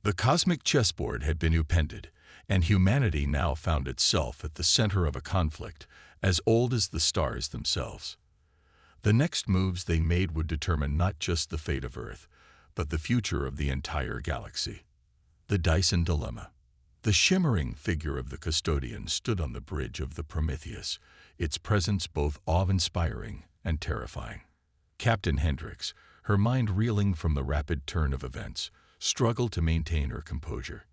The cosmic chessboard had been upended, and humanity now found itself at the center of a conflict as old as the stars themselves. The next moves they made would determine not just the fate of Earth, but the future of the entire galaxy. The Dyson Dilemma. The shimmering figure of the custodian stood on the bridge of the Prometheus, its presence both awe-inspiring and terrifying. Captain Hendricks, her mind reeling from the rapid turn of events, struggled to maintain her composure.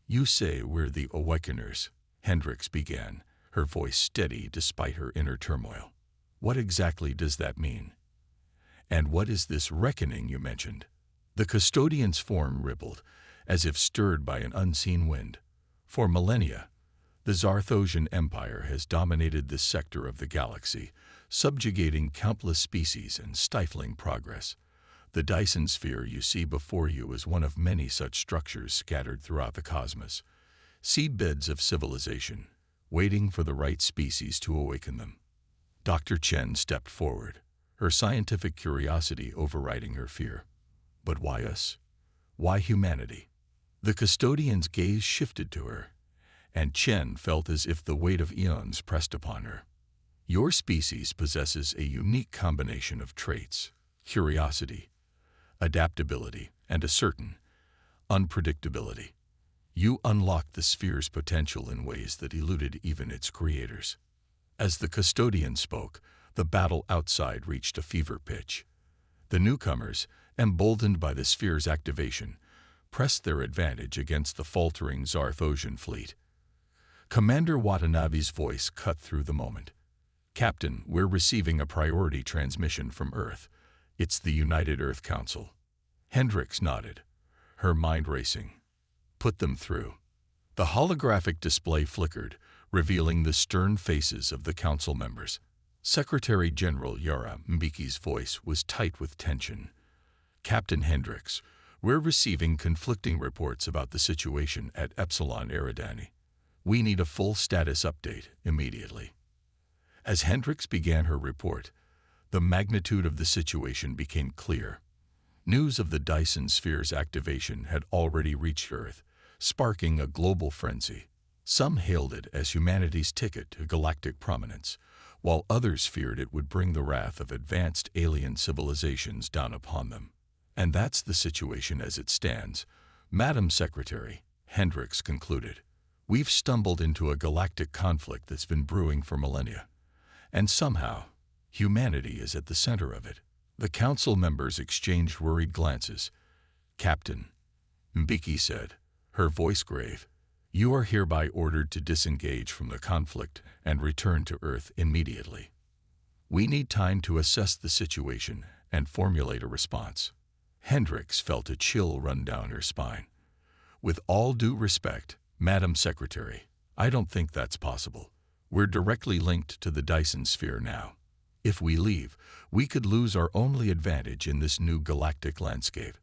"You say we're the Awakeners," Hendricks began, her voice steady despite her inner turmoil. "What exactly does that mean? And what is this reckoning you mentioned?" The custodian's form rippled, as if stirred by an unseen wind. For millennia, the Zarthosian Empire has dominated this sector of the galaxy, subjugating countless species and stifling progress. The Dyson Sphere you see before you is one of many such structures scattered throughout the cosmos, seedbeds of civilization, waiting for the right species to awaken them. Dr. Chen stepped forward, her scientific curiosity overriding her fear. "But why us? Why humanity?" The custodian's gaze shifted to her, and Chen felt as if the weight of eons pressed upon her. "Your species possesses a unique combination of traits: curiosity, adaptability, and a certain unpredictability. You unlocked the sphere's potential in ways that eluded even its creators." As the custodian spoke, the battle outside reached a fever pitch. The newcomers, emboldened by the sphere's activation, pressed their advantage against the faltering Zarthosian fleet. Commander Watanabe's voice cut through the moment. "Captain, we're receiving a priority transmission from Earth. It's the United Earth Council." Hendricks nodded, her mind racing. "Put them through." The holographic display flickered, revealing the stern faces of the council members. Secretary General Yara Mbiki's voice was tight with tension. "Captain Hendricks, we're receiving conflicting reports about the situation at Epsilon Eridani. We need a full status update immediately." As Hendricks began her report, the magnitude of the situation became clear. News of the Dyson Sphere's activation had already reached Earth, sparking a global frenzy. Some hailed it as humanity's ticket to galactic prominence, while others feared it would bring the wrath of advanced alien civilizations down upon them. "And that's the situation as it stands, Madam Secretary," Hendricks concluded. "We've stumbled into a galactic conflict that's been brewing for millennia. And somehow, humanity is at the center of it." The council members exchanged worried glances. "Captain," Mbiki said, her voice grave, "you are hereby ordered to disengage from the conflict and return to Earth immediately. We need time to assess the situation and formulate a response." Hendricks felt a chill run down her spine. "With all due respect, Madam Secretary, I don't think that's possible. We're directly linked to the Dyson Sphere now. If we leave, we could lose our only advantage in this new galactic landscape."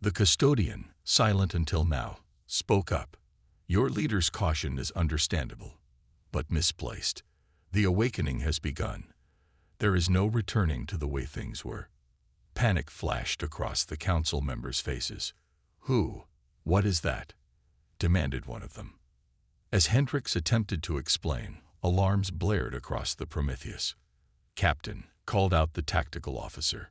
The custodian, silent until now, spoke up. "Your leader's caution is understandable, but misplaced. The awakening has begun. There is no returning to the way things were." Panic flashed across the council members' faces. What is that?" demanded one of them. As Hendricks attempted to explain, alarms blared across the Prometheus. "Captain," called out the tactical officer,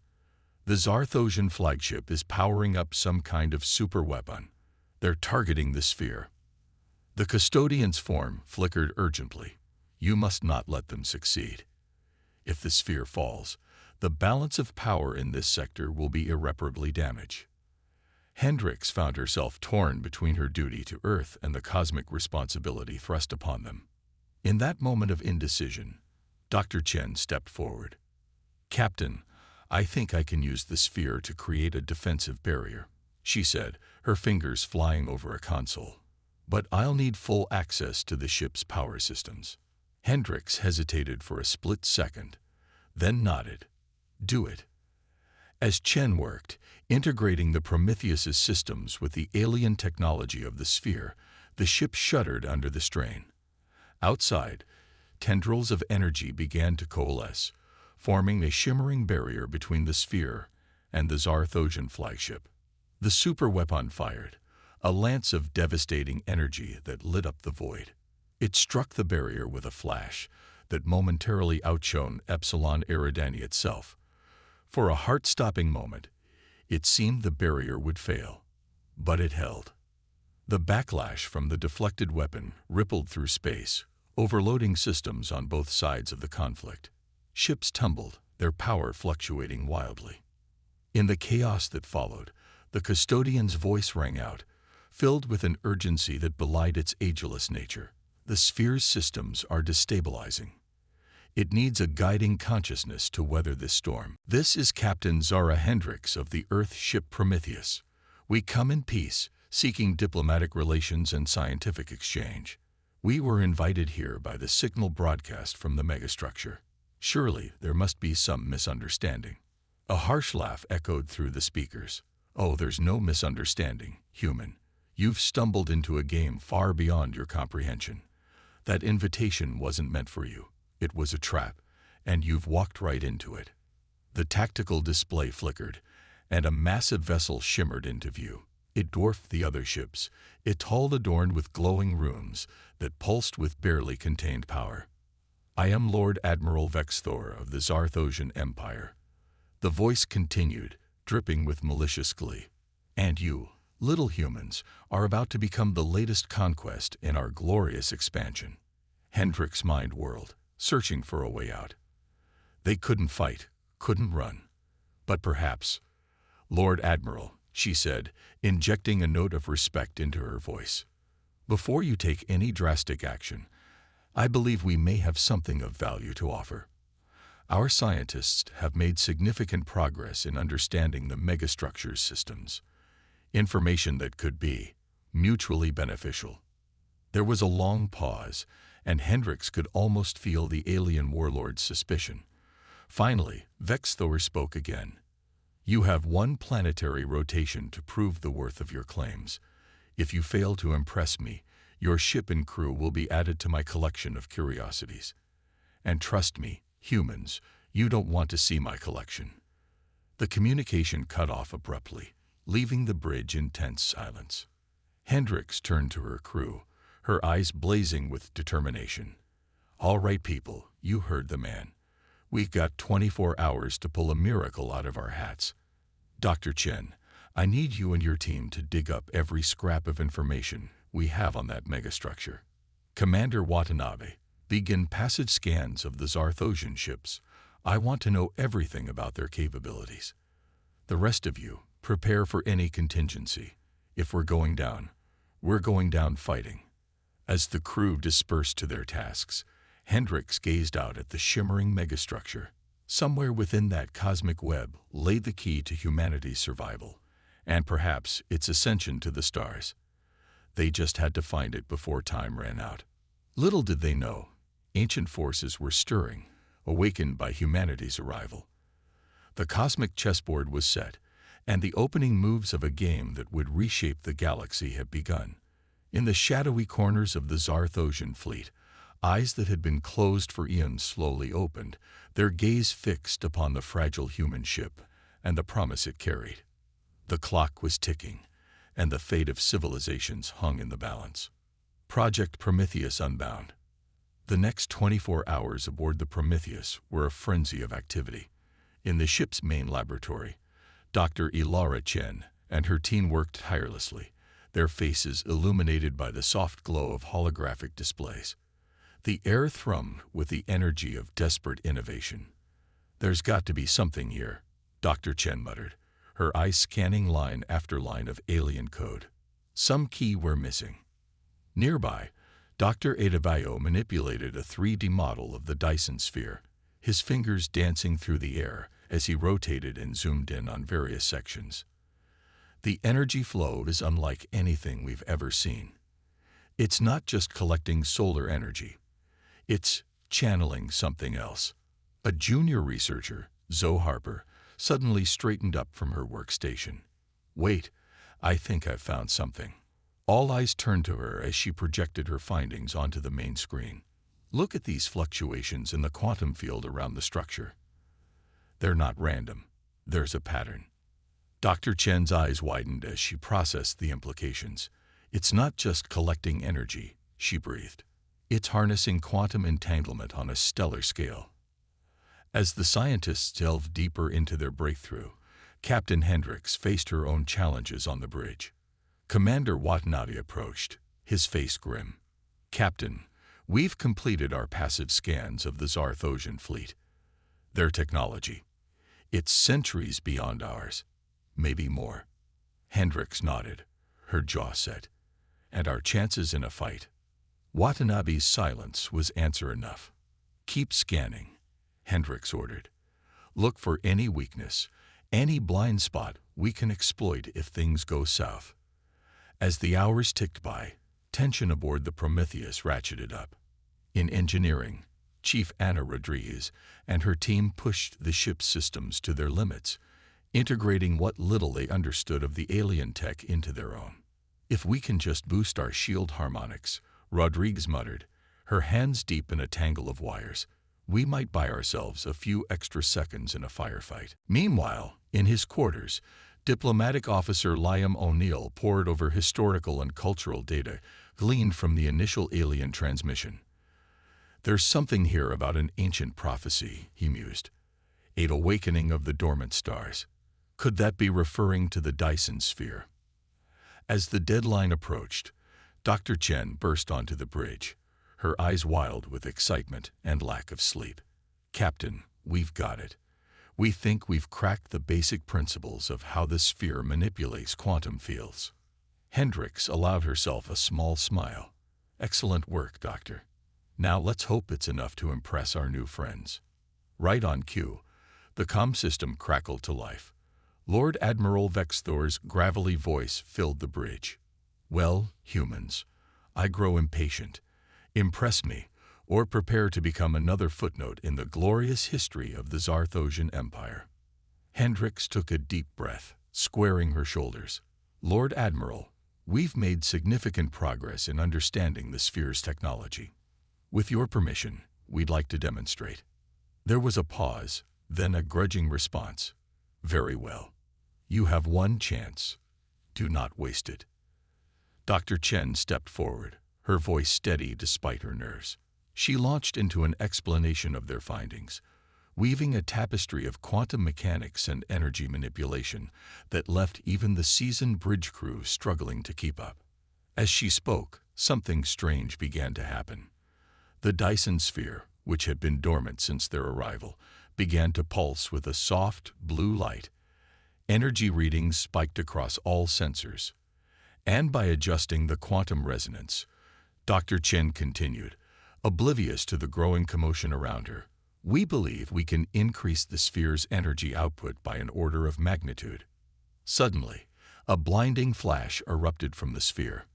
"the Zarthosian flagship is powering up some kind of superweapon. They're targeting the sphere." The custodian's form flickered urgently. "You must not let them succeed. If the sphere falls, the balance of power in this sector will be irreparably damaged." Hendricks found herself torn between her duty to Earth and the cosmic responsibility thrust upon them. In that moment of indecision, Dr. Chen stepped forward. "Captain, I think I can use the sphere to create a defensive barrier," she said, her fingers flying over a console. "But I'll need full access to the ship's power systems." Hendricks hesitated for a split second, then nodded. "Do it." As Chen worked, integrating the Prometheus's systems with the alien technology of the sphere, the ship shuddered under the strain. Outside, tendrils of energy began to coalesce, forming a shimmering barrier between the sphere and the Zarthosian flagship. The superweapon fired, a lance of devastating energy that lit up the void. It struck the barrier with a flash that momentarily outshone Epsilon Eridani itself. For a heart-stopping moment, it seemed the barrier would fail, but it held. The backlash from the deflected weapon rippled through space, overloading systems on both sides of the conflict. Ships tumbled, their power fluctuating wildly. In the chaos that followed, the custodian's voice rang out, filled with an urgency that belied its ageless nature. The sphere's systems are destabilizing. It needs a guiding consciousness to weather this storm. This is Captain Zara Hendricks of the Earth ship Prometheus. We come in peace, seeking diplomatic relations and scientific exchange. We were invited here by the signal broadcast from the megastructure. Surely there must be some misunderstanding. A harsh laugh echoed through the speakers. Oh, there's no misunderstanding, human. You've stumbled into a game far beyond your comprehension. That invitation wasn't meant for you. It was a trap, and you've walked right into it. The tactical display flickered, and a massive vessel shimmered into view. It dwarfed the other ships, its hull adorned with glowing runes that pulsed with barely contained power. I am Lord Admiral Vexthor of the Zarthosian Empire. The voice continued, dripping with malicious glee. And you, little humans, are about to become the latest conquest in our glorious expansion. Hendricks' mind whirled, searching for a way out. They couldn't fight, couldn't run. But perhaps, Lord Admiral, she said, injecting a note of respect into her voice, before you take any drastic action, I believe we may have something of value to offer. Our scientists have made significant progress in understanding the megastructure's systems, information that could be mutually beneficial. There was a long pause, and Hendricks could almost feel the alien warlord's suspicion. Finally, Vexthor spoke again. You have one planetary rotation to prove the worth of your claims. If you fail to impress me, your ship and crew will be added to my collection of curiosities. And trust me, humans, you don't want to see my collection. The communication cut off abruptly, leaving the bridge in tense silence. Hendricks turned to her crew, her eyes blazing with determination. All right, people, you heard the man. We've got 24 hours to pull a miracle out of our hats. Dr. Chen, I need you and your team to dig up every scrap of information we have on that megastructure. Commander Watanabe, begin passage scans of the Zarthosian ships. I want to know everything about their capabilities. The rest of you, prepare for any contingency. If we're going down fighting. As the crew dispersed to their tasks, Hendricks gazed out at the shimmering megastructure. Somewhere within that cosmic web lay the key to humanity's survival, and perhaps its ascension to the stars. They just had to find it before time ran out. Little did they know, ancient forces were stirring, awakened by humanity's arrival. The cosmic chessboard was set, and the opening moves of a game that would reshape the galaxy had begun. In the shadowy corners of the Zarthosian fleet, eyes that had been closed for eons slowly opened, their gaze fixed upon the fragile human ship and the promise it carried. The clock was ticking, and the fate of civilizations hung in the balance. Project Prometheus Unbound. The next 24 hours aboard the Prometheus were a frenzy of activity. In the ship's main laboratory, Dr. Ilara Chen and her team worked tirelessly, their faces illuminated by the soft glow of holographic displays. The air thrummed with the energy of desperate innovation. There's got to be something here, Dr. Chen muttered, her eyes scanning line after line of alien code. Some key were missing. Nearby, Dr. Adebayo manipulated a 3D model of the Dyson Sphere, his fingers dancing through the air as he rotated and zoomed in on various sections. The energy flow is unlike anything we've ever seen. It's not just collecting solar energy. It's channeling something else. A junior researcher, Zoe Harper, suddenly straightened up from her workstation. Wait, I think I've found something. All eyes turned to her as she projected her findings onto the main screen. Look at these fluctuations in the quantum field around the structure. They're not random. There's a pattern. Dr. Chen's eyes widened as she processed the implications. It's not just collecting energy, she breathed. It's harnessing quantum entanglement on a stellar scale. As the scientists delved deeper into their breakthrough, Captain Hendricks faced her own challenges on the bridge. Commander Watanabe approached, his face grim. Captain, we've completed our passive scans of the Zarthosian fleet. Their technology. It's centuries beyond ours. Maybe more. Hendricks nodded, her jaw set. And our chances in a fight. Watanabe's silence was answer enough. Keep scanning, Hendricks ordered. Look for any weakness, any blind spot we can exploit if things go south. As the hours ticked by, tension aboard the Prometheus ratcheted up. In engineering, Chief Anna Rodriguez and her team pushed the ship's systems to their limits, integrating what little they understood of the alien tech into their own. If we can just boost our shield harmonics, Rodriguez muttered, her hands deep in a tangle of wires, we might buy ourselves a few extra seconds in a firefight. Meanwhile, in his quarters, Diplomatic Officer Liam O'Neill pored over historical and cultural data gleaned from the initial alien transmission. There's something here about an ancient prophecy, he mused. An awakening of the dormant stars. Could that be referring to the Dyson Sphere? As the deadline approached, Dr. Chen burst onto the bridge, her eyes wild with excitement and lack of sleep. Captain, we've got it. We think we've cracked the basic principles of how the sphere manipulates quantum fields. Hendricks allowed herself a small smile. Excellent work, Doctor. Now let's hope it's enough to impress our new friends. Right on cue, the comm system crackled to life. Lord Admiral Vexthor's gravelly voice filled the bridge. Well, humans, I grow impatient. Impress me, or prepare to become another footnote in the glorious history of the Zarthosian Empire. Hendricks took a deep breath, squaring her shoulders. Lord Admiral, we've made significant progress in understanding the sphere's technology. With your permission, we'd like to demonstrate. There was a pause, then a grudging response. Very well. You have one chance. Do not waste it. Dr. Chen stepped forward, her voice steady despite her nerves. She launched into an explanation of their findings, weaving a tapestry of quantum mechanics and energy manipulation that left even the seasoned bridge crew struggling to keep up. As she spoke, something strange began to happen. The Dyson Sphere, which had been dormant since their arrival, began to pulse with a soft, blue light. Energy readings spiked across all sensors. And by adjusting the quantum resonance, Dr. Chen continued, oblivious to the growing commotion around her, we believe we can increase the sphere's energy output by an order of magnitude. Suddenly, a blinding flash erupted from the sphere.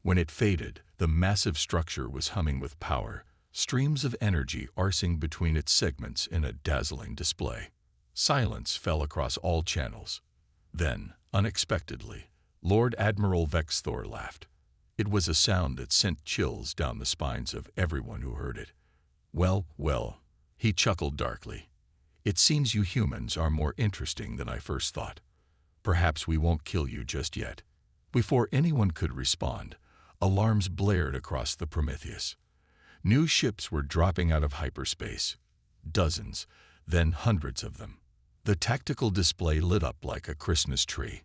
When it faded, the massive structure was humming with power, streams of energy arcing between its segments in a dazzling display. Silence fell across all channels. Then, unexpectedly, Lord Admiral Vexthor laughed. It was a sound that sent chills down the spines of everyone who heard it. Well, he chuckled darkly. It seems you humans are more interesting than I first thought. Perhaps we won't kill you just yet. Before anyone could respond, alarms blared across the Prometheus. New ships were dropping out of hyperspace. Dozens, then hundreds of them. The tactical display lit up like a Christmas tree.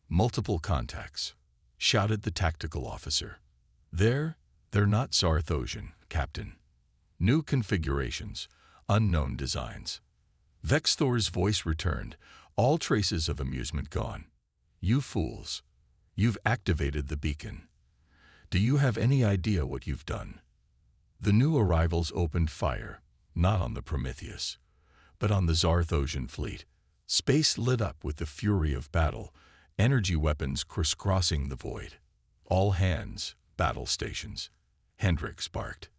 Multiple contacts, shouted the tactical officer. They're not Zarthosian, Captain. New configurations, unknown designs. Vexthor's voice returned, all traces of amusement gone. You fools. You've activated the beacon. Do you have any idea what you've done? The new arrivals opened fire, not on the Prometheus, but on the Zarthosian fleet. Space lit up with the fury of battle, energy weapons crisscrossing the void. All hands, battle stations. Hendricks barked.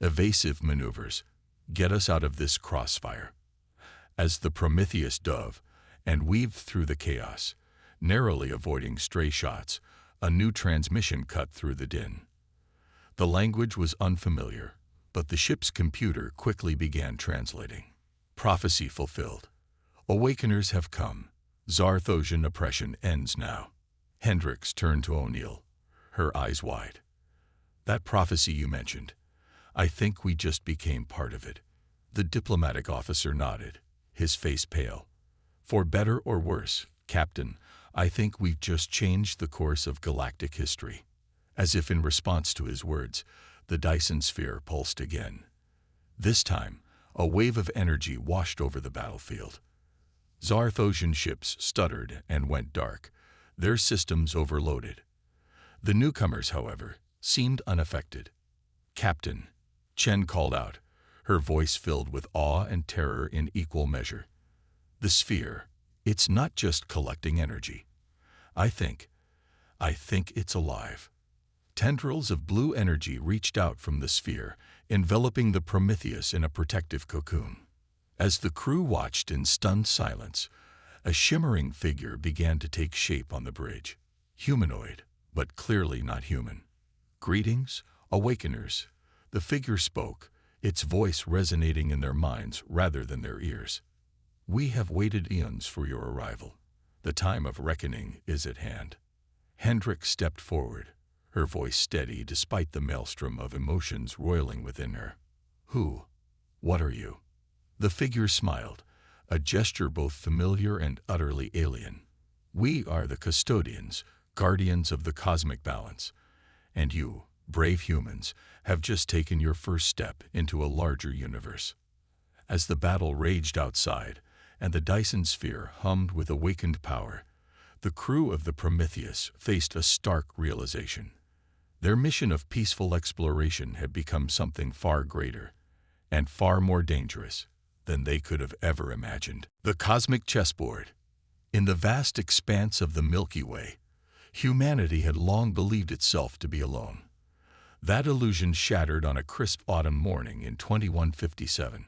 Evasive maneuvers. Get us out of this crossfire. As the Prometheus dove and weaved through the chaos, narrowly avoiding stray shots, a new transmission cut through the din. The language was unfamiliar, but the ship's computer quickly began translating. Prophecy fulfilled. Awakeners have come. Zarthosian oppression ends now. Hendricks turned to O'Neill, her eyes wide. That prophecy you mentioned, I think we just became part of it. The diplomatic officer nodded, his face pale. For better or worse, Captain, I think we've just changed the course of galactic history. As if in response to his words, the Dyson Sphere pulsed again. This time, a wave of energy washed over the battlefield. Zarthosian ships stuttered and went dark, their systems overloaded. The newcomers, however, seemed unaffected. Captain, Chen called out, her voice filled with awe and terror in equal measure. The sphere, it's not just collecting energy. I think it's alive. Tendrils of blue energy reached out from the sphere, enveloping the Prometheus in a protective cocoon. As the crew watched in stunned silence, a shimmering figure began to take shape on the bridge. Humanoid, but clearly not human. Greetings, awakeners. The figure spoke, its voice resonating in their minds rather than their ears. We have waited eons for your arrival. The time of reckoning is at hand. Hendricks stepped forward, her voice steady despite the maelstrom of emotions roiling within her. Who? What are you? The figure smiled, a gesture both familiar and utterly alien. We are the custodians, guardians of the cosmic balance. And you, brave humans, have just taken your first step into a larger universe. As the battle raged outside, and the Dyson Sphere hummed with awakened power, the crew of the Prometheus faced a stark realization. Their mission of peaceful exploration had become something far greater, and far more dangerous than they could have ever imagined. The cosmic chessboard. In the vast expanse of the Milky Way, humanity had long believed itself to be alone. That illusion shattered on a crisp autumn morning in 2157,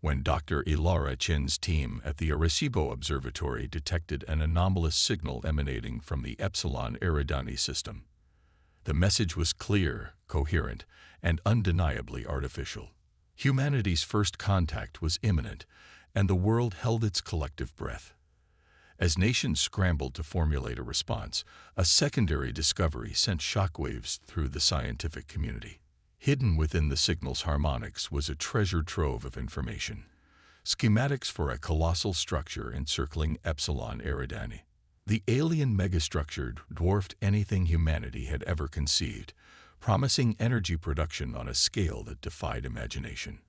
when Dr. Ilara Chen's team at the Arecibo Observatory detected an anomalous signal emanating from the Epsilon Eridani system. The message was clear, coherent, and undeniably artificial. Humanity's first contact was imminent, and the world held its collective breath. As nations scrambled to formulate a response, a secondary discovery sent shockwaves through the scientific community. Hidden within the signal's harmonics was a treasure trove of information, schematics for a colossal structure encircling Epsilon Eridani. The alien megastructure dwarfed anything humanity had ever conceived, promising energy production on a scale that defied imagination.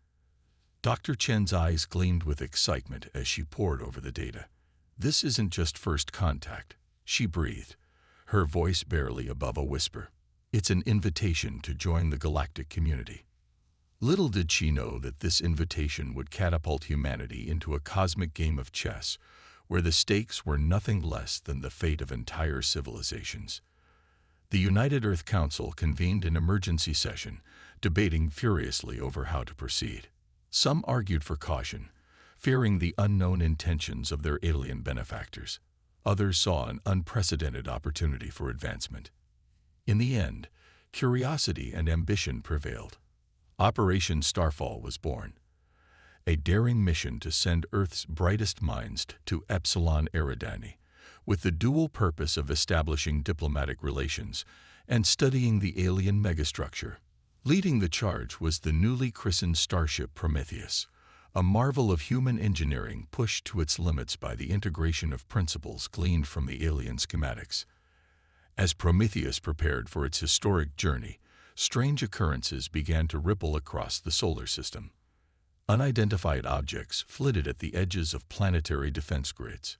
Dr. Chen's eyes gleamed with excitement as she pored over the data. This isn't just first contact, she breathed, her voice barely above a whisper. It's an invitation to join the galactic community. Little did she know that this invitation would catapult humanity into a cosmic game of chess, where the stakes were nothing less than the fate of entire civilizations. The United Earth Council convened an emergency session, debating furiously over how to proceed. Some argued for caution, fearing the unknown intentions of their alien benefactors. Others saw an unprecedented opportunity for advancement. In the end, curiosity and ambition prevailed. Operation Starfall was born, a daring mission to send Earth's brightest minds to Epsilon Eridani, with the dual purpose of establishing diplomatic relations and studying the alien megastructure. Leading the charge was the newly christened starship Prometheus, a marvel of human engineering pushed to its limits by the integration of principles gleaned from the alien schematics. As Prometheus prepared for its historic journey, strange occurrences began to ripple across the solar system. Unidentified objects flitted at the edges of planetary defense grids.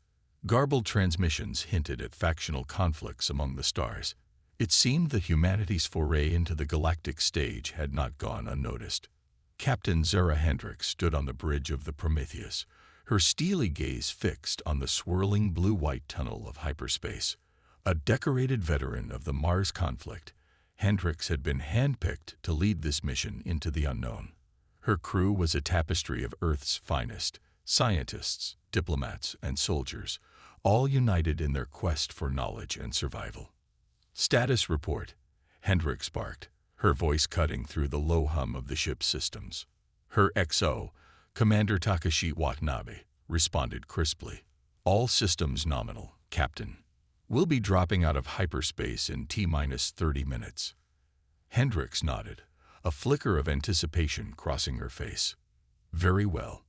Garbled transmissions hinted at factional conflicts among the stars. It seemed that humanity's foray into the galactic stage had not gone unnoticed. Captain Zara Hendricks stood on the bridge of the Prometheus, her steely gaze fixed on the swirling blue-white tunnel of hyperspace. A decorated veteran of the Mars conflict, Hendricks had been handpicked to lead this mission into the unknown. Her crew was a tapestry of Earth's finest, scientists, diplomats, and soldiers, all united in their quest for knowledge and survival. Status report, Hendricks barked, her voice cutting through the low hum of the ship's systems. Her XO, Commander Takashi Watanabe, responded crisply. All systems nominal, Captain. We'll be dropping out of hyperspace in T-minus 30 minutes. Hendricks nodded, a flicker of anticipation crossing her face. Very well.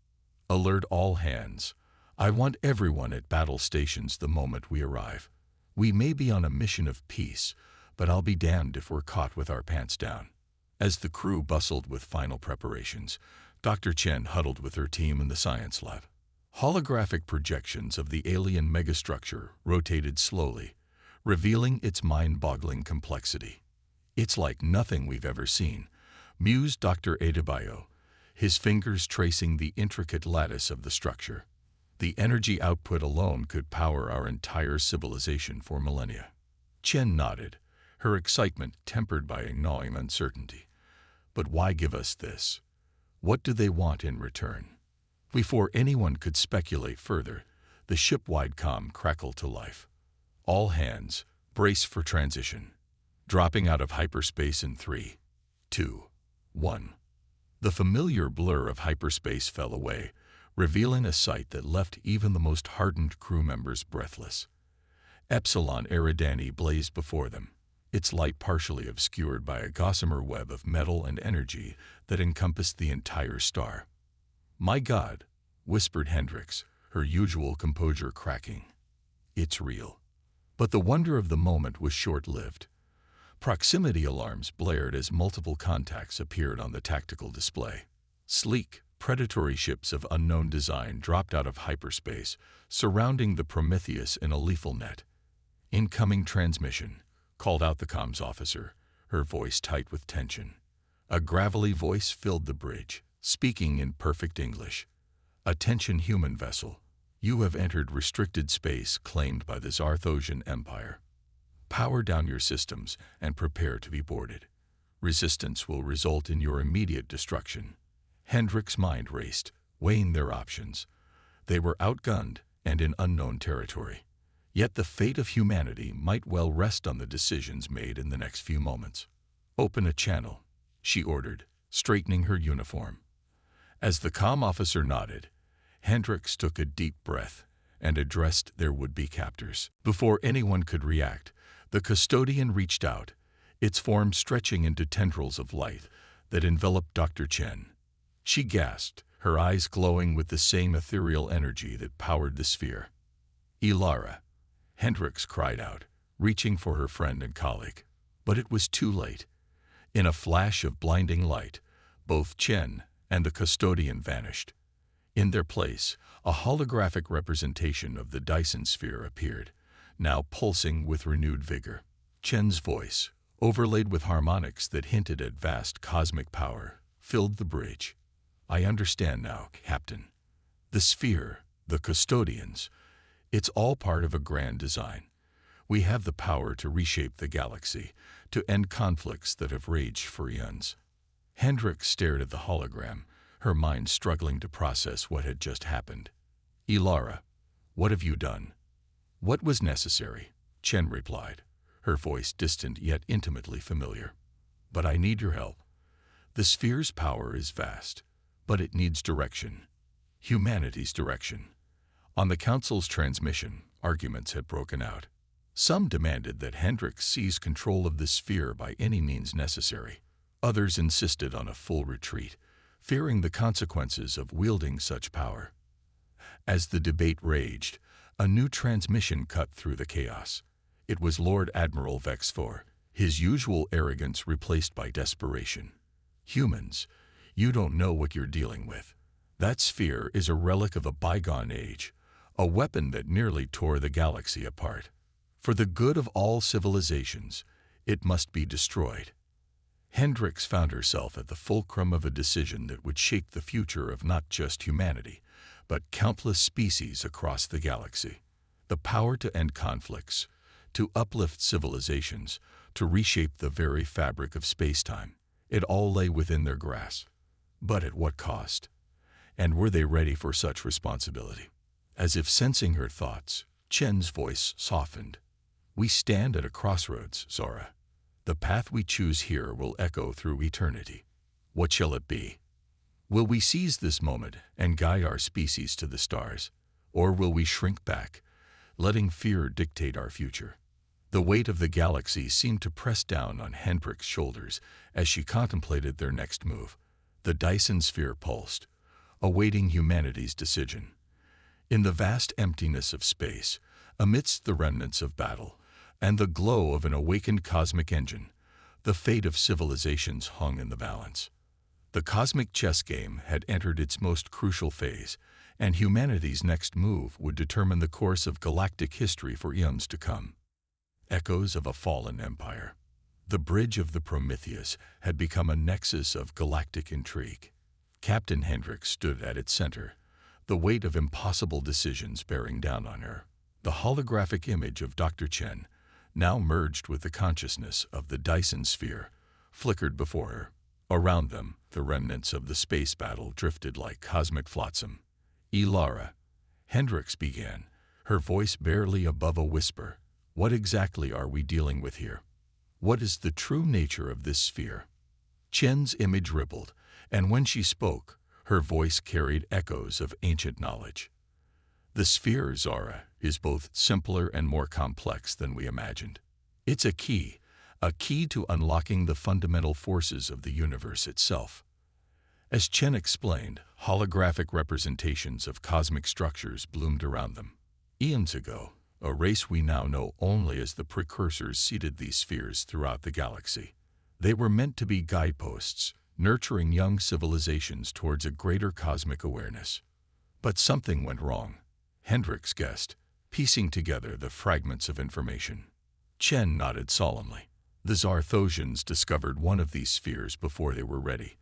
Alert all hands. I want everyone at battle stations the moment we arrive. We may be on a mission of peace, but I'll be damned if we're caught with our pants down. As the crew bustled with final preparations, Dr. Chen huddled with her team in the science lab. Holographic projections of the alien megastructure rotated slowly, revealing its mind-boggling complexity. It's like nothing we've ever seen, mused Dr. Adebayo, his fingers tracing the intricate lattice of the structure. The energy output alone could power our entire civilization for millennia. Chen nodded, her excitement tempered by a gnawing uncertainty. But why give us this? What do they want in return? Before anyone could speculate further, the ship-wide comm crackled to life. All hands, brace for transition. Dropping out of hyperspace in 3, 2, 1. The familiar blur of hyperspace fell away, revealing a sight that left even the most hardened crew members breathless. Epsilon Eridani blazed before them, its light partially obscured by a gossamer web of metal and energy that encompassed the entire star. "My God," whispered Hendricks, her usual composure cracking. "It's real." But the wonder of the moment was short-lived. Proximity alarms blared as multiple contacts appeared on the tactical display. Sleek, predatory ships of unknown design dropped out of hyperspace, surrounding the Prometheus in a lethal net. "Incoming transmission," called out the comms officer, her voice tight with tension. A gravelly voice filled the bridge, speaking in perfect English. "Attention, human vessel. You have entered restricted space claimed by the Zarthosian Empire. Power down your systems and prepare to be boarded. Resistance will result in your immediate destruction." Hendricks' mind raced, weighing their options. They were outgunned and in unknown territory. Yet the fate of humanity might well rest on the decisions made in the next few moments. "Open a channel," she ordered, straightening her uniform. As the comm officer nodded, Hendricks took a deep breath and addressed their would-be captors. Before anyone could react, the custodian reached out, its form stretching into tendrils of light that enveloped Dr. Chen. She gasped, her eyes glowing with the same ethereal energy that powered the sphere. "Ilara," Hendricks cried out, reaching for her friend and colleague. But it was too late. In a flash of blinding light, both Chen and the custodian vanished. In their place, a holographic representation of the Dyson Sphere appeared, now pulsing with renewed vigor. Chen's voice, overlaid with harmonics that hinted at vast cosmic power, filled the bridge. "I understand now, Captain. The sphere, the custodians, it's all part of a grand design. We have the power to reshape the galaxy, to end conflicts that have raged for eons." Hendricks stared at the hologram, her mind struggling to process what had just happened. "Ilara, what have you done?" "What was necessary," Chen replied, her voice distant yet intimately familiar. "But I need your help. The sphere's power is vast, but it needs direction. Humanity's direction." On the Council's transmission, arguments had broken out. Some demanded that Hendricks seize control of the sphere by any means necessary. Others insisted on a full retreat, fearing the consequences of wielding such power. As the debate raged, a new transmission cut through the chaos. It was Lord Admiral Vexfor, his usual arrogance replaced by desperation. "Humans, you don't know what you're dealing with. That sphere is a relic of a bygone age, a weapon that nearly tore the galaxy apart. For the good of all civilizations, it must be destroyed." Hendricks found herself at the fulcrum of a decision that would shape the future of not just humanity, but countless species across the galaxy. The power to end conflicts, to uplift civilizations, to reshape the very fabric of space-time. It all lay within their grasp. But at what cost? And were they ready for such responsibility? As if sensing her thoughts, Chen's voice softened. "We stand at a crossroads, Zora. The path we choose here will echo through eternity. What shall it be? Will we seize this moment and guide our species to the stars? Or will we shrink back, letting fear dictate our future? The weight of the galaxy seemed to press down on Hendrix's shoulders as she contemplated their next move. The Dyson Sphere pulsed, awaiting humanity's decision. In the vast emptiness of space, amidst the remnants of battle and the glow of an awakened cosmic engine, the fate of civilizations hung in the balance. The cosmic chess game had entered its most crucial phase, and humanity's next move would determine the course of galactic history for eons to come. Echoes of a fallen empire. The bridge of the Prometheus had become a nexus of galactic intrigue. Captain Hendrix stood at its center, the weight of impossible decisions bearing down on her. The holographic image of Dr. Chen, now merged with the consciousness of the Dyson Sphere, flickered before her. Around them, the remnants of the space battle drifted like cosmic flotsam. "Ilara," Hendrix began, her voice barely above a whisper. "What exactly are we dealing with here? What is the true nature of this sphere?" Chen's image rippled, and when she spoke, her voice carried echoes of ancient knowledge. "The sphere, Zara, is both simpler and more complex than we imagined. It's a key to unlocking the fundamental forces of the universe itself." As Chen explained, holographic representations of cosmic structures bloomed around them. Eons ago, a race we now know only as the precursors seeded these spheres throughout the galaxy. They were meant to be guideposts, nurturing young civilizations towards a greater cosmic awareness. But something went wrong, Hendrix guessed, piecing together the fragments of information. Chen nodded solemnly. The Zarthosians discovered one of these spheres before they were ready.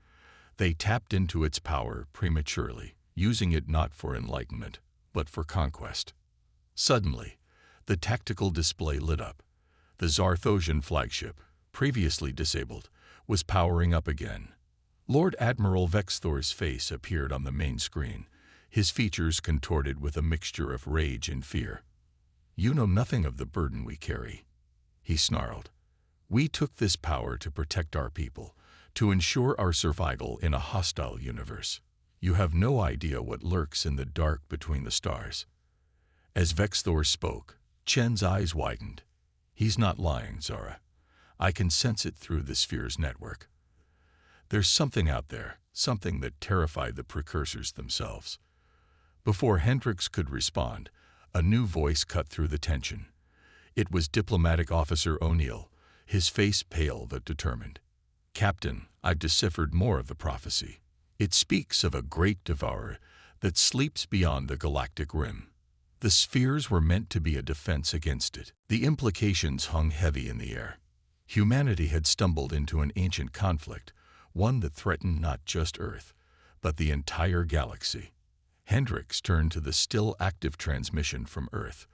They tapped into its power prematurely, using it not for enlightenment, but for conquest. Suddenly, the tactical display lit up. The Zarthosian flagship, previously disabled, was powering up again. Lord Admiral Vexthor's face appeared on the main screen, his features contorted with a mixture of rage and fear. "You know nothing of the burden we carry," he snarled. "We took this power to protect our people, to ensure our survival in a hostile universe. You have no idea what lurks in the dark between the stars." As Vexthor spoke, Chen's eyes widened. "He's not lying, Zara. I can sense it through the sphere's network. There's something out there, something that terrified the precursors themselves." Before Hendrix could respond, a new voice cut through the tension. It was Diplomatic Officer O'Neill, his face pale but determined. "Captain, I've deciphered more of the prophecy. It speaks of a great devourer that sleeps beyond the galactic rim. The spheres were meant to be a defense against it." The implications hung heavy in the air. Humanity had stumbled into an ancient conflict, one that threatened not just Earth, but the entire galaxy. Hendrix turned to the still active transmission from Earth.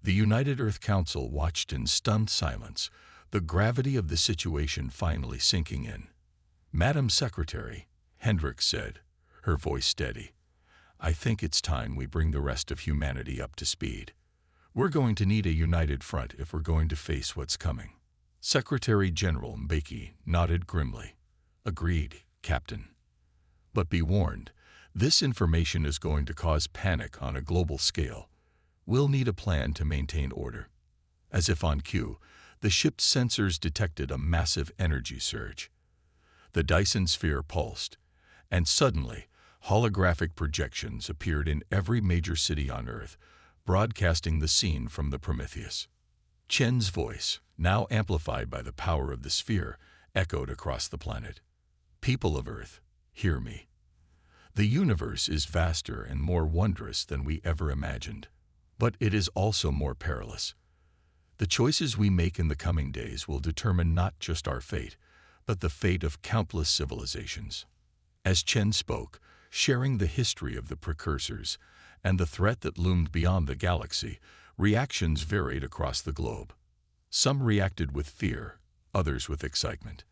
The United Earth Council watched in stunned silence, the gravity of the situation finally sinking in. "Madam Secretary," Hendrix said, her voice steady, "I think it's time we bring the rest of humanity up to speed. We're going to need a united front if we're going to face what's coming." Secretary General Mbeki nodded grimly. "Agreed, Captain. But be warned, this information is going to cause panic on a global scale. We'll need a plan to maintain order." As if on cue, the ship's sensors detected a massive energy surge. The Dyson Sphere pulsed, and suddenly, holographic projections appeared in every major city on Earth, broadcasting the scene from the Prometheus. Chen's voice, now amplified by the power of the sphere, echoed across the planet. "People of Earth, hear me. The universe is vaster and more wondrous than we ever imagined, but it is also more perilous. The choices we make in the coming days will determine not just our fate, but the fate of countless civilizations." As Chen spoke, sharing the history of the precursors and the threat that loomed beyond the galaxy, reactions varied across the globe. Some reacted with fear, others with excitement.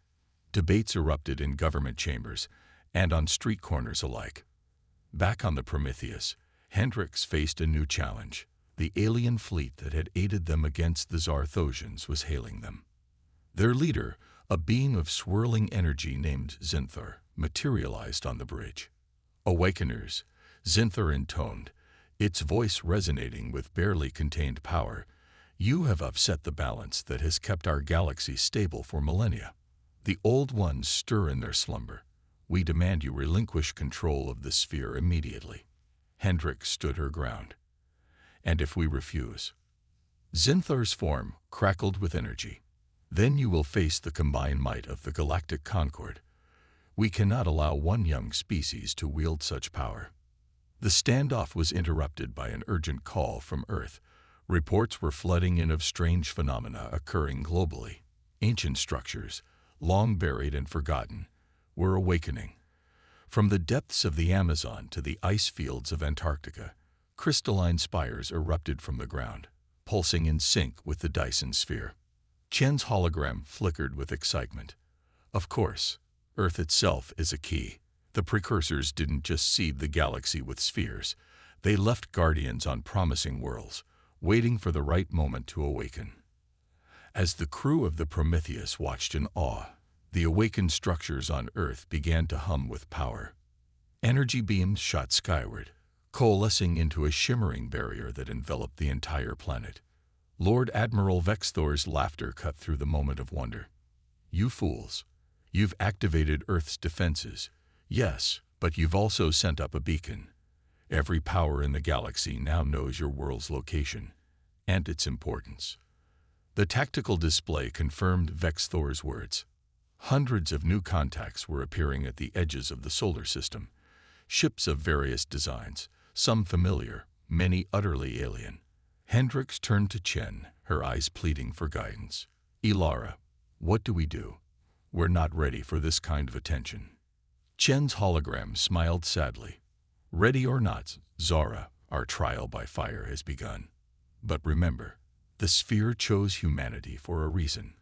Debates erupted in government chambers and on street corners alike. Back on the Prometheus, Hendrix faced a new challenge. The alien fleet that had aided them against the Zarthosians was hailing them. Their leader, a being of swirling energy named Zinthar, materialized on the bridge. "Awakeners," Zinthar intoned, its voice resonating with barely contained power. "You have upset the balance that has kept our galaxy stable for millennia. The old ones stir in their slumber. We demand you relinquish control of the sphere immediately." Hendrix stood her ground. "And if we refuse?" Zinthar's form crackled with energy. "Then you will face the combined might of the Galactic Concord. We cannot allow one young species to wield such power." The standoff was interrupted by an urgent call from Earth. Reports were flooding in of strange phenomena occurring globally. Ancient structures, long buried and forgotten, were awakening. From the depths of the Amazon to the ice fields of Antarctica, crystalline spires erupted from the ground, pulsing in sync with the Dyson Sphere. Chen's hologram flickered with excitement. Of course, Earth itself is a key. The precursors didn't just seed the galaxy with spheres. They left guardians on promising worlds, waiting for the right moment to awaken. As the crew of the Prometheus watched in awe, the awakened structures on Earth began to hum with power. Energy beams shot skyward, coalescing into a shimmering barrier that enveloped the entire planet. Lord Admiral Vexthor's laughter cut through the moment of wonder. "You fools. You've activated Earth's defenses. Yes, but you've also sent up a beacon. Every power in the galaxy now knows your world's location and its importance." The tactical display confirmed Vexthor's words. Hundreds of new contacts were appearing at the edges of the solar system. Ships of various designs, some familiar, many utterly alien. Hendrix turned to Chen, her eyes pleading for guidance. "Ilara, what do we do? We're not ready for this kind of attention." Chen's hologram smiled sadly. "Ready or not, Zara, our trial by fire has begun. But remember, the sphere chose humanity for a reason.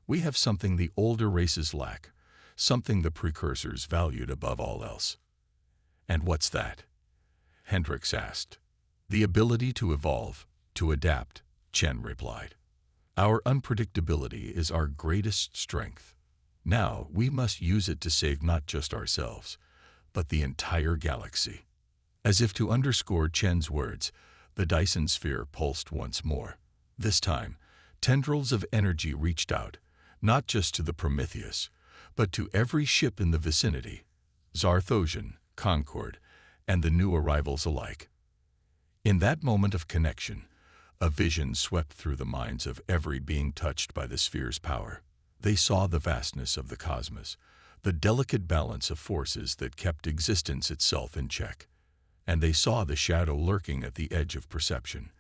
We have something the older races lack, something the precursors valued above all else." "And what's that?" Hendrix asked. "The ability to evolve, to adapt," Chen replied. "Our unpredictability is our greatest strength. Now we must use it to save not just ourselves, but the entire galaxy." As if to underscore Chen's words, the Dyson Sphere pulsed once more. This time, tendrils of energy reached out, not just to the Prometheus, but to every ship in the vicinity, Zarthosian, Concord, and the new arrivals alike. In that moment of connection, a vision swept through the minds of every being touched by the sphere's power. They saw the vastness of the cosmos, the delicate balance of forces that kept existence itself in check. And they saw the shadow lurking at the edge of perception,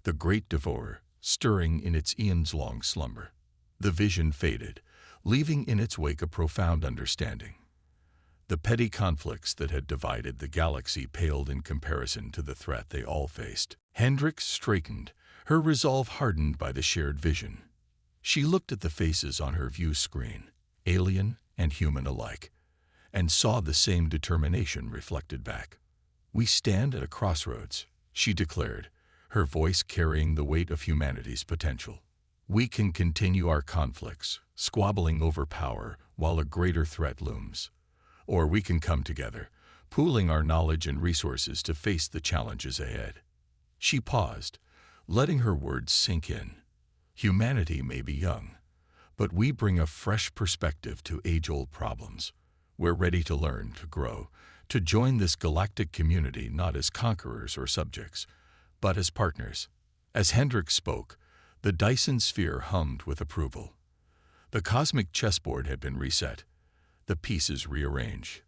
the great devourer stirring in its eons-long slumber. The vision faded, leaving in its wake a profound understanding. The petty conflicts that had divided the galaxy paled in comparison to the threat they all faced. Hendrix straightened, her resolve hardened by the shared vision. She looked at the faces on her view screen, alien and human alike, and saw the same determination reflected back. "We stand at a crossroads," she declared, her voice carrying the weight of humanity's potential. "We can continue our conflicts, squabbling over power while a greater threat looms. Or we can come together, pooling our knowledge and resources to face the challenges ahead." She paused, letting her words sink in. "Humanity may be young, but we bring a fresh perspective to age-old problems. We're ready to learn, to grow, to join this galactic community not as conquerors or subjects, but as partners." As Hendrix spoke, the Dyson Sphere hummed with approval. The cosmic chessboard had been reset, the pieces rearranged.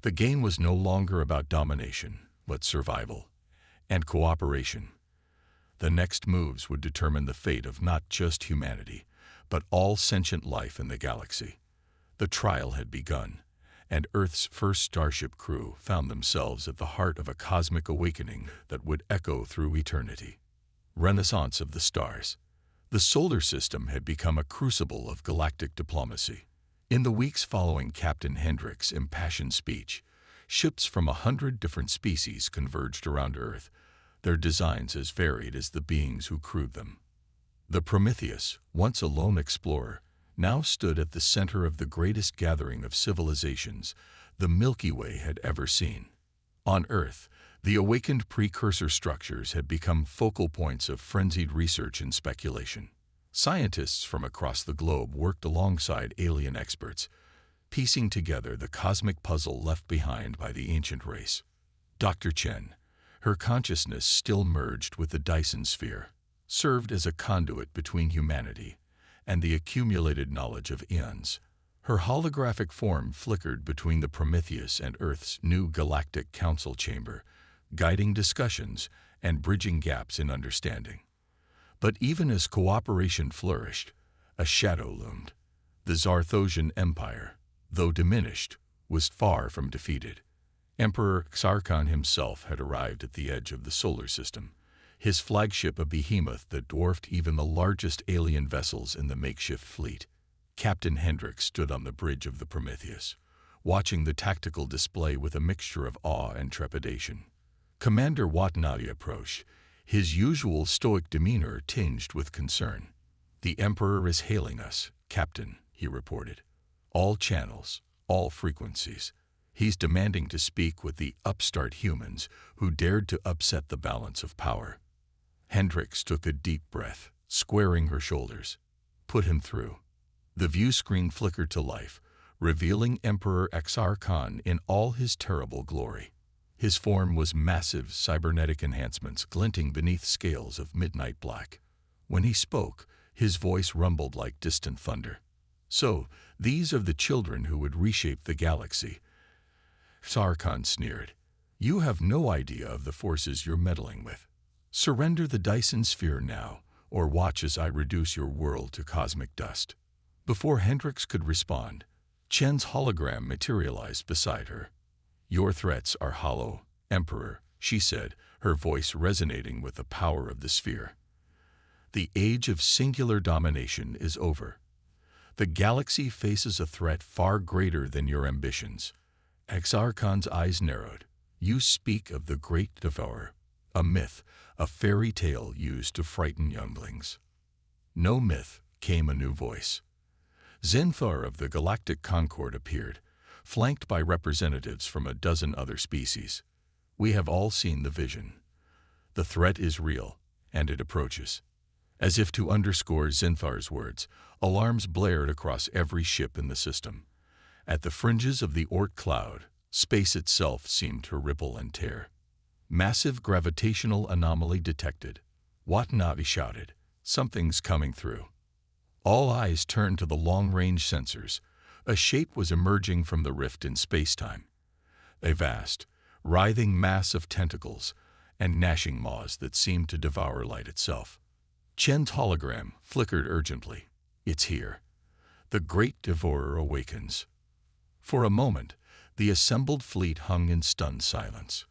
The game was no longer about domination, but survival and cooperation. The next moves would determine the fate of not just humanity, but all sentient life in the galaxy. The trial had begun, and Earth's first starship crew found themselves at the heart of a cosmic awakening that would echo through eternity. Renaissance of the stars. The solar system had become a crucible of galactic diplomacy. In the weeks following Captain Hendrix's impassioned speech, ships from 100 different species converged around Earth, their designs as varied as the beings who crewed them. The Prometheus, once a lone explorer, now stood at the center of the greatest gathering of civilizations the Milky Way had ever seen. On Earth, The awakened precursor structures had become focal points of frenzied research and speculation. Scientists from across the globe worked alongside alien experts, piecing together the cosmic puzzle left behind by the ancient race. Dr. Chen, her consciousness still merged with the Dyson Sphere, served as a conduit between humanity and the accumulated knowledge of eons. Her holographic form flickered between the Prometheus and Earth's new Galactic Council chamber, guiding discussions and bridging gaps in understanding. But even as cooperation flourished, a shadow loomed. The Zarthosian Empire, though diminished, was far from defeated. Emperor Xarkon himself had arrived at the edge of the solar system, his flagship a behemoth that dwarfed even the largest alien vessels in the makeshift fleet. Captain Hendricks stood on the bridge of the Prometheus, watching the tactical display with a mixture of awe and trepidation. Commander Watanabe approached, his usual stoic demeanor tinged with concern. "The Emperor is hailing us, Captain," he reported. "All channels, all frequencies. He's demanding to speak with the upstart humans who dared to upset the balance of power." Hendricks took a deep breath, squaring her shoulders. "Put him through." The view screen flickered to life, revealing Emperor Xarkon in all his terrible glory. His form was massive cybernetic enhancements glinting beneath scales of midnight black. When he spoke, his voice rumbled like distant thunder. "So, these are the children who would reshape the galaxy." Xarkon sneered. "You have no idea of the forces you're meddling with. Surrender the Dyson Sphere now, or watch as I reduce your world to cosmic dust." Before Hendricks could respond, Chen's hologram materialized beside her. "Your threats are hollow, Emperor," she said, her voice resonating with the power of the sphere. "The age of singular domination is over. The galaxy faces a threat far greater than your ambitions." Xarkon's eyes narrowed. "You speak of the Great Devourer, a myth, a fairy tale used to frighten younglings." "No myth," came a new voice. Zenthar of the Galactic Concord appeared, flanked by representatives from a dozen other species. "We have all seen the vision. The threat is real, and it approaches." As if to underscore Zenthar's words, alarms blared across every ship in the system. At the fringes of the Oort cloud, space itself seemed to ripple and tear. "Massive gravitational anomaly detected," Watanabe shouted. "Something's coming through." All eyes turned to the long-range sensors. A shape was emerging from the rift in spacetime. A vast, writhing mass of tentacles and gnashing maws that seemed to devour light itself. Chen's hologram flickered urgently. "It's here. The Great Devourer awakens." For a moment, the assembled fleet hung in stunned silence.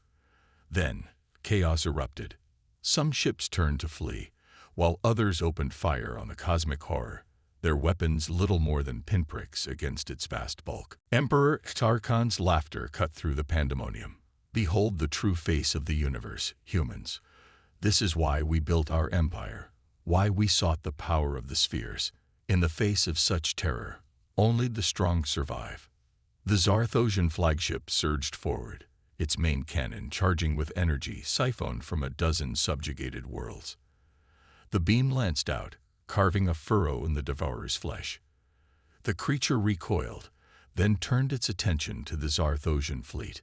Then, chaos erupted. Some ships turned to flee, while others opened fire on the cosmic horror, their weapons little more than pinpricks against its vast bulk. Emperor Xarkon's laughter cut through the pandemonium. "Behold the true face of the universe, humans. This is why we built our empire, why we sought the power of the spheres. In the face of such terror, only the strong survive." The Zarthosian flagship surged forward, its main cannon charging with energy siphoned from a dozen subjugated worlds. The beam lanced out, carving a furrow in the Devourer's flesh. The creature recoiled, then turned its attention to the Zarthosian fleet.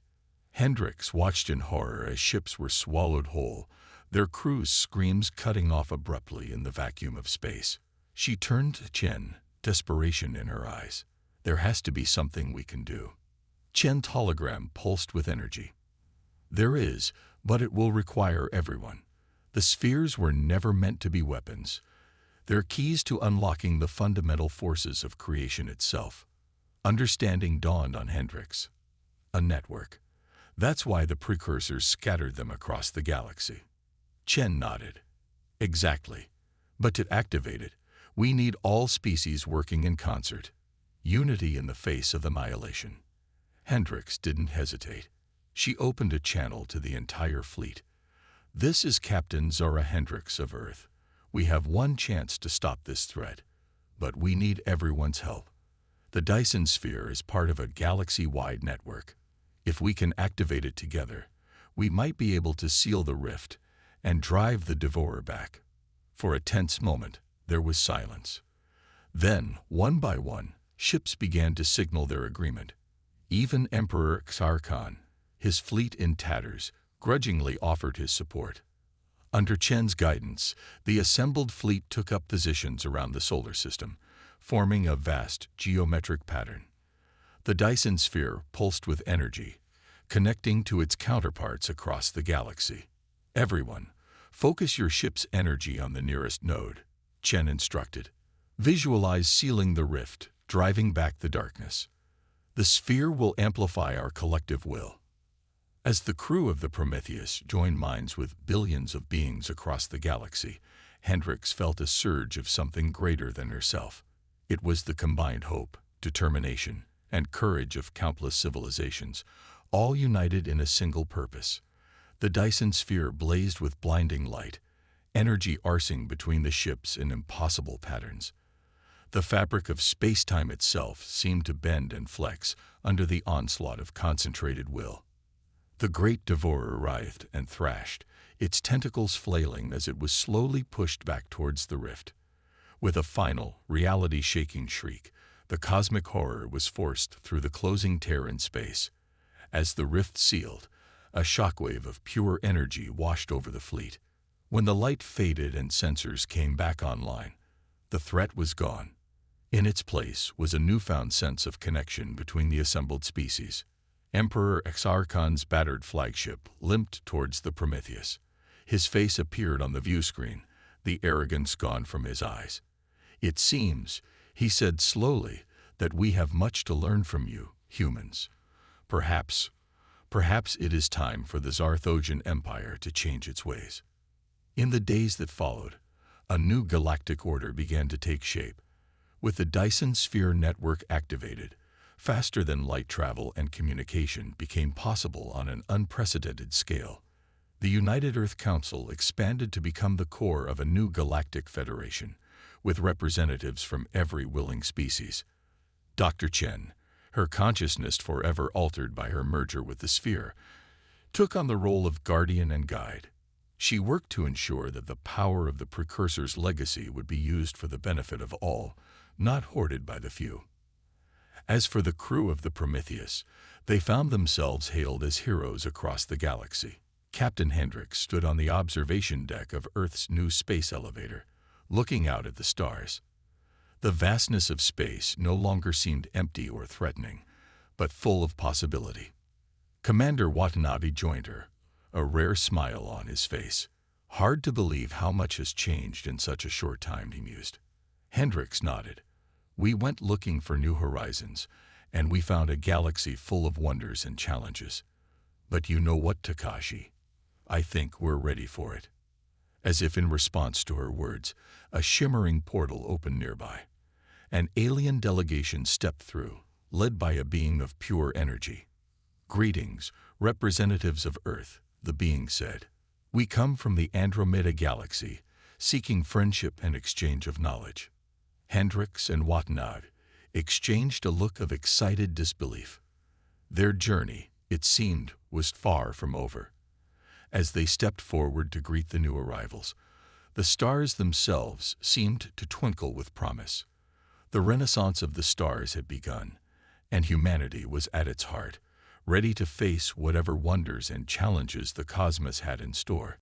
Hendricks watched in horror as ships were swallowed whole, their crews' screams cutting off abruptly in the vacuum of space. She turned to Chen, desperation in her eyes. "There has to be something we can do." Chen's hologram pulsed with energy. "There is, but it will require everyone. The spheres were never meant to be weapons. They're keys to unlocking the fundamental forces of creation itself." Understanding dawned on Hendricks. A network. That's why the precursors scattered them across the galaxy. Chen nodded. "Exactly. But to activate it, we need all species working in concert. Unity in the face of annihilation." Hendricks didn't hesitate. She opened a channel to the entire fleet. "This is Captain Zora Hendricks of Earth. We have one chance to stop this threat, but we need everyone's help. The Dyson Sphere is part of a galaxy-wide network. If we can activate it together, we might be able to seal the rift and drive the devourer back. For a tense moment, there was silence. Then, one by one, ships began to signal their agreement. Even Emperor Xarkhan, his fleet in tatters, grudgingly offered his support. Under Chen's guidance, the assembled fleet took up positions around the solar system, forming a vast geometric pattern. The Dyson Sphere pulsed with energy, connecting to its counterparts across the galaxy. "Everyone, focus your ship's energy on the nearest node," Chen instructed. "Visualize sealing the rift, driving back the darkness. The sphere will amplify our collective will." As the crew of the Prometheus joined minds with billions of beings across the galaxy, Hendrix felt a surge of something greater than herself. It was the combined hope, determination, and courage of countless civilizations, all united in a single purpose. The Dyson Sphere blazed with blinding light, energy arcing between the ships in impossible patterns. The fabric of space-time itself seemed to bend and flex under the onslaught of concentrated will. The great devourer writhed and thrashed, its tentacles flailing as it was slowly pushed back towards the rift. With a final, reality-shaking shriek, the cosmic horror was forced through the closing tear in space. As the rift sealed, a shockwave of pure energy washed over the fleet. When the light faded and sensors came back online, the threat was gone. In its place was a newfound sense of connection between the assembled species. Emperor Xarkhan's battered flagship limped towards the Prometheus. His face appeared on the viewscreen, the arrogance gone from his eyes. "It seems," he said slowly, "that we have much to learn from you, humans. Perhaps it is time for the Zarthosian Empire to change its ways." In the days that followed, a new galactic order began to take shape. With the Dyson Sphere network activated, faster than light travel and communication became possible on an unprecedented scale. The United Earth Council expanded to become the core of a new galactic federation, with representatives from every willing species. Dr. Chen, her consciousness forever altered by her merger with the sphere, took on the role of guardian and guide. She worked to ensure that the power of the precursor's legacy would be used for the benefit of all, not hoarded by the few. As for the crew of the Prometheus, they found themselves hailed as heroes across the galaxy. Captain Hendrix stood on the observation deck of Earth's new space elevator, looking out at the stars. The vastness of space no longer seemed empty or threatening, but full of possibility. Commander Watanabe joined her, a rare smile on his face. "Hard to believe how much has changed in such a short time," he mused. Hendrix nodded. "We went looking for new horizons, and we found a galaxy full of wonders and challenges. But you know what, Takashi? I think we're ready for it." As if in response to her words, a shimmering portal opened nearby. An alien delegation stepped through, led by a being of pure energy. "Greetings, representatives of Earth," the being said. "We come from the Andromeda Galaxy, seeking friendship and exchange of knowledge." Hendrix and Watanabe exchanged a look of excited disbelief. Their journey, it seemed, was far from over. As they stepped forward to greet the new arrivals, the stars themselves seemed to twinkle with promise. The renaissance of the stars had begun, and humanity was at its heart, ready to face whatever wonders and challenges the cosmos had in store.